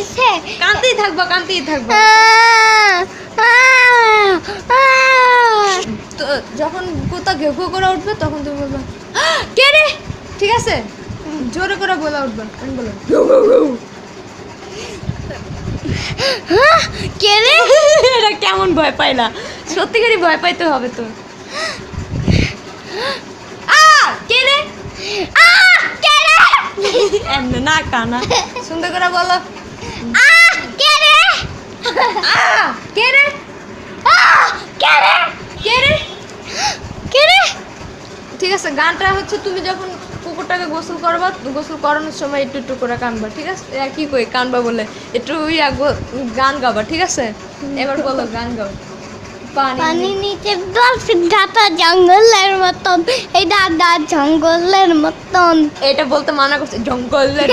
হয়েছে কাঁদতেই থাকবো তো যখন কোথা ঘেউ ঘেউ করে উঠবে তখন তুমি বলবে কে রে, ঠিক আছে? জোরে করে বলে উঠবে, আমি বলো ঘেউ ঘেউ ঘেউ। কে রে? এটা কেমন ভয় পাইলা? সত্যিকারই ভয় পাইতে হবে তো। কে রে? কে রে? এমনি না কানা, সুন্দর করে বলো কে রে? কে রে, কে রে? কে রে। কে রে? ঠিক আছে, গানটা হচ্ছে তুমি যখন কুকুরটাকে গোসল করবা, গোসল করানোর সময় একটু একটু করে কানবা, ঠিক আছে? কি কই কানবা বলে একটু গান গাবা, ঠিক আছে? এবার বলো গান গাও। পানি নিচে ডলফিন দাদা জঙ্গলের মতন, এই দাদা জঙ্গলের মতন। এটা বলতে মানা করছে, জঙ্গলের